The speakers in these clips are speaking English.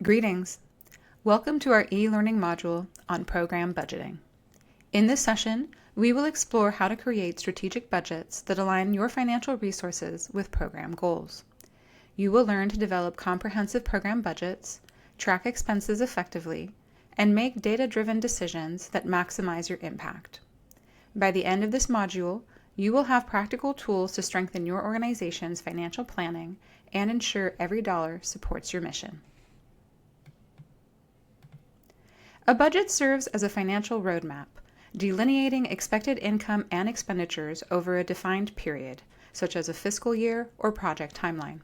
Greetings! Welcome to our e-learning module on program budgeting. In this session, we will explore how to create strategic budgets that align your financial resources with program goals. You will learn to develop comprehensive program budgets, track expenses effectively, and make data-driven decisions that maximize your impact. By the end of this module, you will have practical tools to strengthen your organization's financial planning and ensure every dollar supports your mission. A budget serves as a financial roadmap, delineating expected income and expenditures over a defined period, such as a fiscal year or project timeline.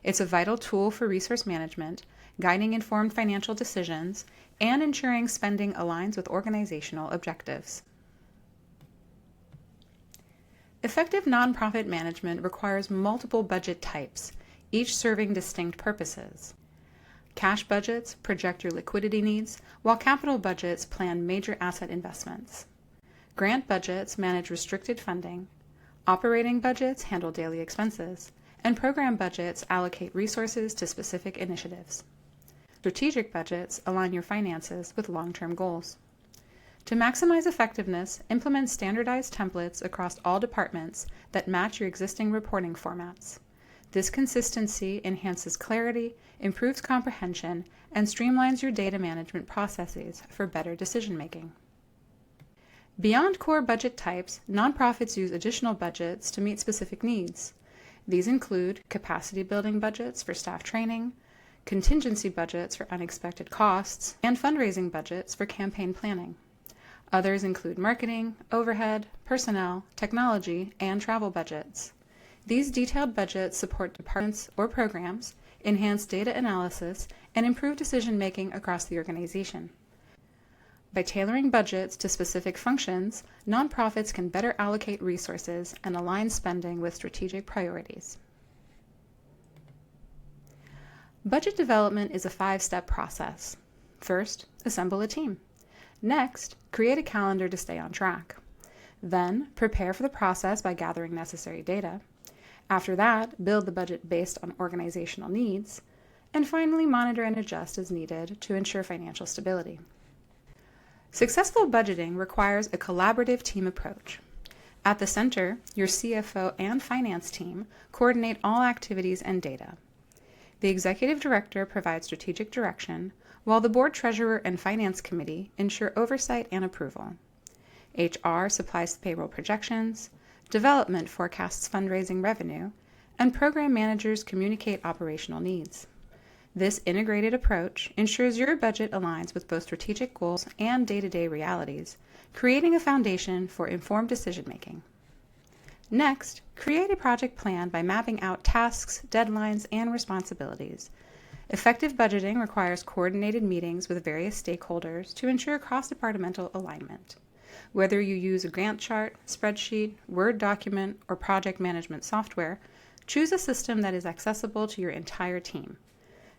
It's a vital tool for resource management, guiding informed financial decisions, and ensuring spending aligns with organizational objectives. Effective nonprofit management requires multiple budget types, each serving distinct purposes. Cash budgets project your liquidity needs, while capital budgets plan major asset investments. Grant budgets manage restricted funding. Operating budgets handle daily expenses, and program budgets allocate resources to specific initiatives. Strategic budgets align your finances with long-term goals. To maximize effectiveness, implement standardized templates across all departments that match your existing reporting formats. This consistency enhances clarity, improves comprehension, and streamlines your data management processes for better decision-making. Beyond core budget types, nonprofits use additional budgets to meet specific needs. These include capacity building budgets for staff training, contingency budgets for unexpected costs, and fundraising budgets for campaign planning. Others include marketing, overhead, personnel, technology, and travel budgets. These detailed budgets support departments or programs, enhance data analysis, and improve decision-making across the organization. By tailoring budgets to specific functions, nonprofits can better allocate resources and align spending with strategic priorities. Budget development is a 5-step process. First, assemble a team. Next, create a calendar to stay on track. Then, prepare for the process by gathering necessary data. After that, build the budget based on organizational needs, and finally monitor and adjust as needed to ensure financial stability. Successful budgeting requires a collaborative team approach. At the center, your CFO and finance team coordinate all activities and data. The executive director provides strategic direction, while the board treasurer and finance committee ensure oversight and approval. HR supplies payroll projections, development forecasts fundraising revenue, and program managers communicate operational needs. This integrated approach ensures your budget aligns with both strategic goals and day-to-day realities, creating a foundation for informed decision-making. Next, create a project plan by mapping out tasks, deadlines, and responsibilities. Effective budgeting requires coordinated meetings with various stakeholders to ensure cross-departmental alignment. Whether you use a Gantt chart, spreadsheet, Word document, or project management software, choose a system that is accessible to your entire team.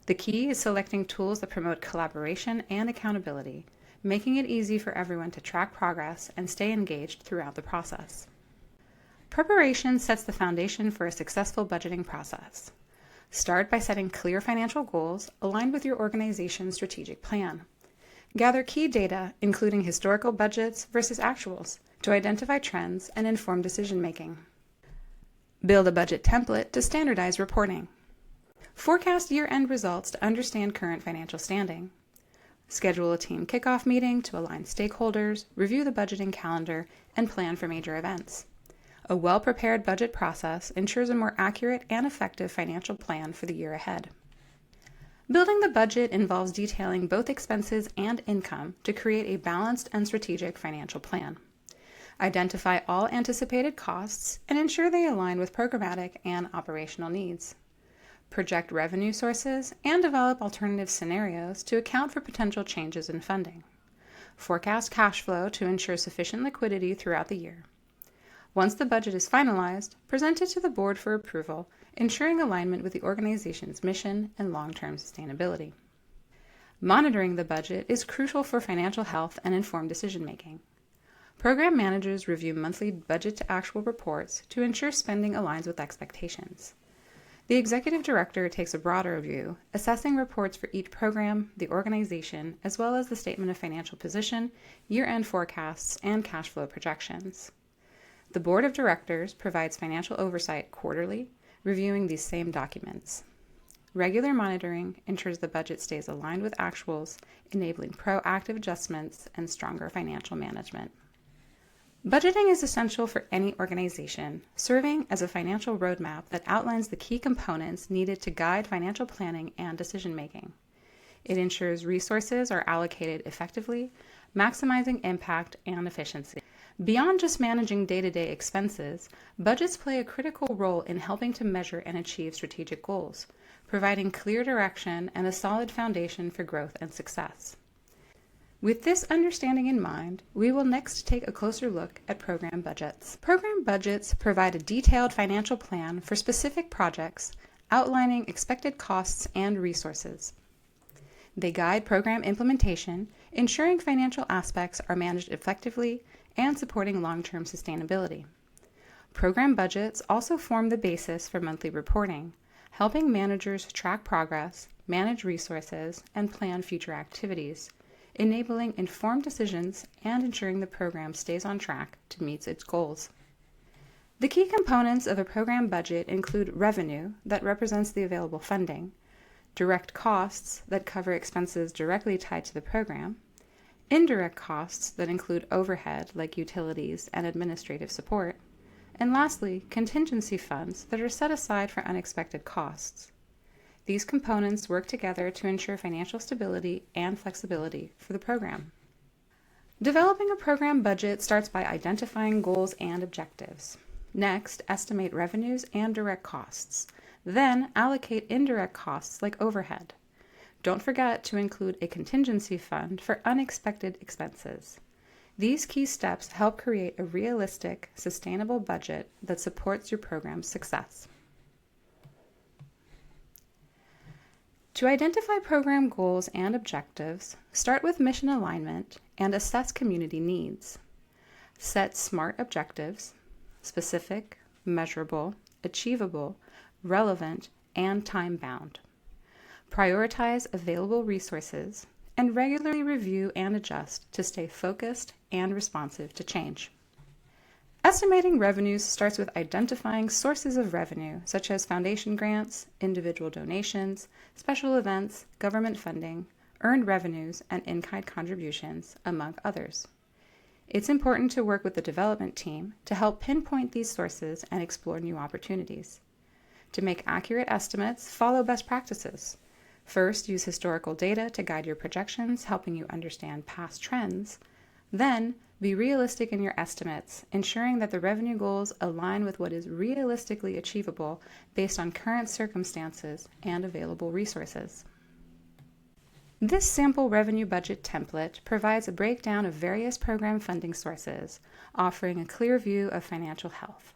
The key is selecting tools that promote collaboration and accountability, making it easy for everyone to track progress and stay engaged throughout the process. Preparation sets the foundation for a successful budgeting process. Start by setting clear financial goals aligned with your organization's strategic plan. Gather key data, including historical budgets versus actuals, to identify trends and inform decision-making. Build a budget template to standardize reporting. Forecast year-end results to understand current financial standing. Schedule a team kickoff meeting to align stakeholders, review the budgeting calendar, and plan for major events. A well-prepared budget process ensures a more accurate and effective financial plan for the year ahead. Building the budget involves detailing both expenses and income to create a balanced and strategic financial plan. Identify all anticipated costs and ensure they align with programmatic and operational needs. Project revenue sources and develop alternative scenarios to account for potential changes in funding. Forecast cash flow to ensure sufficient liquidity throughout the year. Once the budget is finalized, present it to the board for approval, ensuring alignment with the organization's mission and long-term sustainability. Monitoring the budget is crucial for financial health and informed decision-making. Program managers review monthly budget-to-actual reports to ensure spending aligns with expectations. The executive director takes a broader view, assessing reports for each program, the organization, as well as the statement of financial position, year-end forecasts, and cash flow projections. The board of directors provides financial oversight quarterly, reviewing these same documents. Regular monitoring ensures the budget stays aligned with actuals, enabling proactive adjustments and stronger financial management. Budgeting is essential for any organization, serving as a financial roadmap that outlines the key components needed to guide financial planning and decision-making. It ensures resources are allocated effectively, maximizing impact and efficiency. Beyond just managing day-to-day expenses, budgets play a critical role in helping to measure and achieve strategic goals, providing clear direction and a solid foundation for growth and success. With this understanding in mind, we will next take a closer look at program budgets. Program budgets provide a detailed financial plan for specific projects, outlining expected costs and resources. They guide program implementation, ensuring financial aspects are managed effectively and supporting long-term sustainability. Program budgets also form the basis for monthly reporting, helping managers track progress, manage resources, and plan future activities, enabling informed decisions and ensuring the program stays on track to meet its goals. The key components of a program budget include revenue that represents the available funding, direct costs that cover expenses directly tied to the program, indirect costs that include overhead like utilities and administrative support, and lastly, contingency funds that are set aside for unexpected costs. These components work together to ensure financial stability and flexibility for the program. Developing a program budget starts by identifying goals and objectives. Next, estimate revenues and direct costs. Then, allocate indirect costs like overhead. Don't forget to include a contingency fund for unexpected expenses. These key steps help create a realistic, sustainable budget that supports your program's success. To identify program goals and objectives, start with mission alignment and assess community needs. Set SMART objectives: specific, measurable, achievable, relevant, and time-bound. Prioritize available resources and regularly review and adjust to stay focused and responsive to change. Estimating revenues starts with identifying sources of revenue, such as foundation grants, individual donations, special events, government funding, earned revenues, and in-kind contributions, among others. It's important to work with the development team to help pinpoint these sources and explore new opportunities. To make accurate estimates, follow best practices. First, use historical data to guide your projections, helping you understand past trends. Then, be realistic in your estimates, ensuring that the revenue goals align with what is realistically achievable based on current circumstances and available resources. This sample revenue budget template provides a breakdown of various program funding sources, offering a clear view of financial health.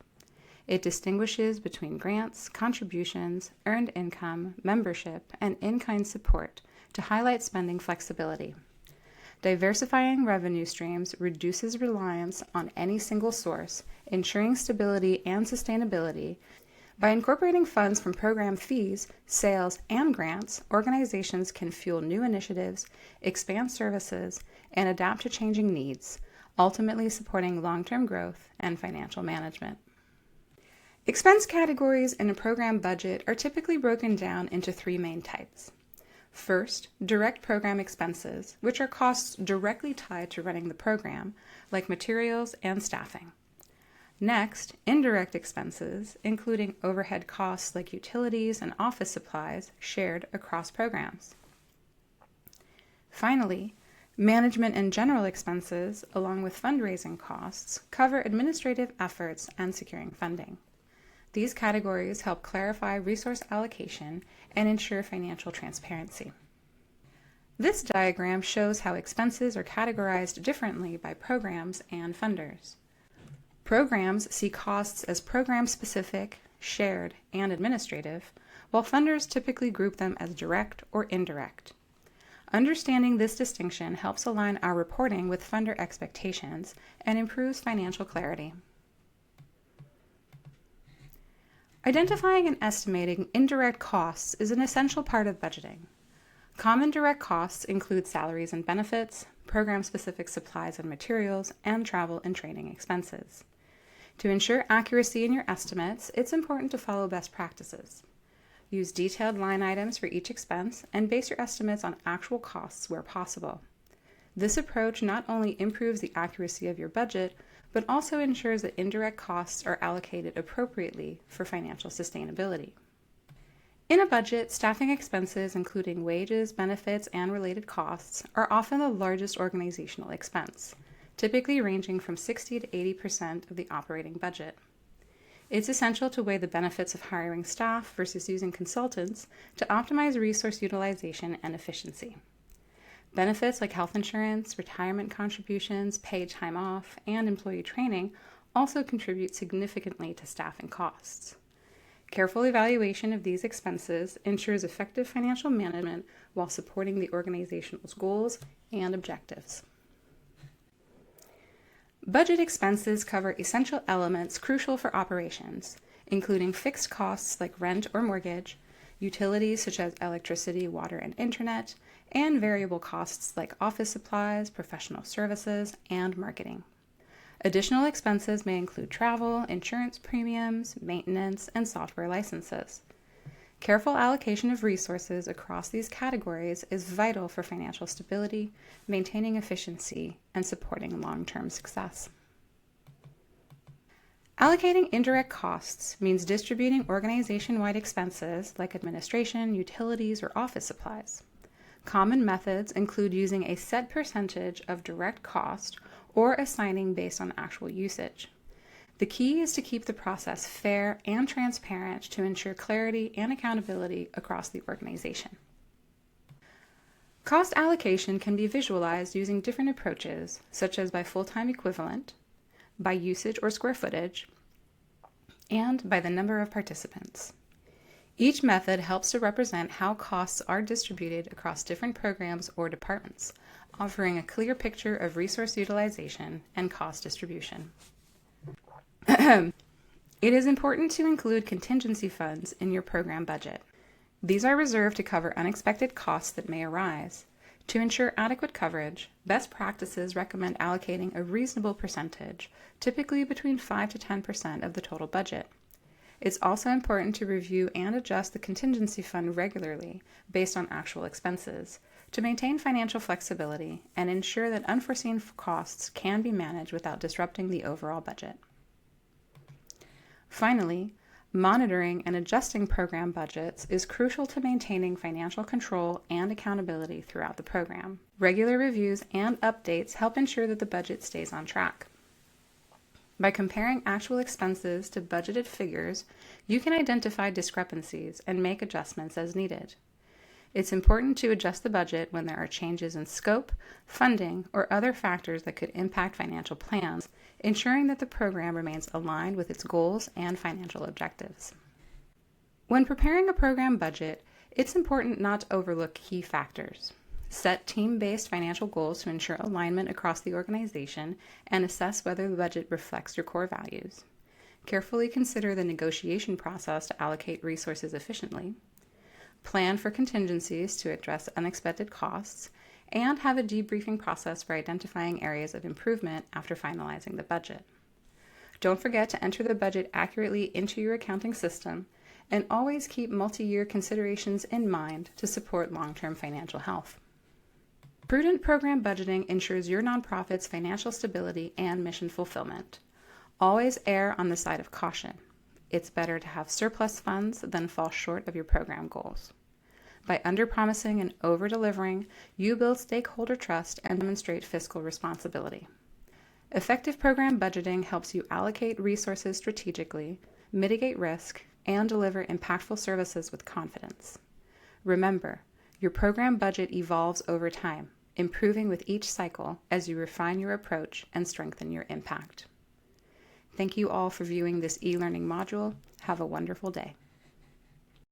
It distinguishes between grants, contributions, earned income, membership, and in-kind support to highlight spending flexibility. Diversifying revenue streams reduces reliance on any single source, ensuring stability and sustainability. By incorporating funds from program fees, sales, and grants, organizations can fuel new initiatives, expand services, and adapt to changing needs, ultimately supporting long-term growth and financial management. Expense categories in a program budget are typically broken down into three main types. First, direct program expenses, which are costs directly tied to running the program, like materials and staffing. Next, indirect expenses, including overhead costs like utilities and office supplies shared across programs. Finally, management and general expenses, along with fundraising costs, cover administrative efforts and securing funding. These categories help clarify resource allocation and ensure financial transparency. This diagram shows how expenses are categorized differently by programs and funders. Programs see costs as program-specific, shared, and administrative, while funders typically group them as direct or indirect. Understanding this distinction helps align our reporting with funder expectations and improves financial clarity. Identifying and estimating indirect costs is an essential part of budgeting. Common direct costs include salaries and benefits, program-specific supplies and materials, and travel and training expenses. To ensure accuracy in your estimates, it's important to follow best practices. Use detailed line items for each expense and base your estimates on actual costs where possible. This approach not only improves the accuracy of your budget, but also ensures that indirect costs are allocated appropriately for financial sustainability. In a budget, staffing expenses, including wages, benefits, and related costs, are often the largest organizational expense, typically ranging from 60 to 80% of the operating budget. It's essential to weigh the benefits of hiring staff versus using consultants to optimize resource utilization and efficiency. Benefits like health insurance, retirement contributions, paid time off, and employee training also contribute significantly to staffing costs. Careful evaluation of these expenses ensures effective financial management while supporting the organization's goals and objectives. Budget expenses cover essential elements crucial for operations, including fixed costs like rent or mortgage, utilities such as electricity, water, and internet, and variable costs like office supplies, professional services, and marketing. Additional expenses may include travel, insurance premiums, maintenance, and software licenses. Careful allocation of resources across these categories is vital for financial stability, maintaining efficiency, and supporting long-term success. Allocating indirect costs means distributing organization-wide expenses like administration, utilities, or office supplies. Common methods include using a set percentage of direct cost or assigning based on actual usage. The key is to keep the process fair and transparent to ensure clarity and accountability across the organization. Cost allocation can be visualized using different approaches, such as by full-time equivalent, by usage or square footage, and by the number of participants. Each method helps to represent how costs are distributed across different programs or departments, offering a clear picture of resource utilization and cost distribution. It is important to include contingency funds in your program budget. These are reserved to cover unexpected costs that may arise. To ensure adequate coverage, best practices recommend allocating a reasonable percentage, typically between 5 to 10% of the total budget. It's also important to review and adjust the contingency fund regularly based on actual expenses to maintain financial flexibility and ensure that unforeseen costs can be managed without disrupting the overall budget. Finally, monitoring and adjusting program budgets is crucial to maintaining financial control and accountability throughout the program. Regular reviews and updates help ensure that the budget stays on track. By comparing actual expenses to budgeted figures, you can identify discrepancies and make adjustments as needed. It's important to adjust the budget when there are changes in scope, funding, or other factors that could impact financial plans, ensuring that the program remains aligned with its goals and financial objectives. When preparing a program budget, it's important not to overlook key factors. Set team-based financial goals to ensure alignment across the organization and assess whether the budget reflects your core values. Carefully consider the negotiation process to allocate resources efficiently. Plan for contingencies to address unexpected costs, and have a debriefing process for identifying areas of improvement after finalizing the budget. Don't forget to enter the budget accurately into your accounting system, and always keep multi-year considerations in mind to support long-term financial health. Prudent program budgeting ensures your nonprofit's financial stability and mission fulfillment. Always err on the side of caution. It's better to have surplus funds than fall short of your program goals. By underpromising and over-delivering, you build stakeholder trust and demonstrate fiscal responsibility. Effective program budgeting helps you allocate resources strategically, mitigate risk, and deliver impactful services with confidence. Remember, your program budget evolves over time, improving with each cycle as you refine your approach and strengthen your impact. Thank you all for viewing this e-learning module. Have a wonderful day.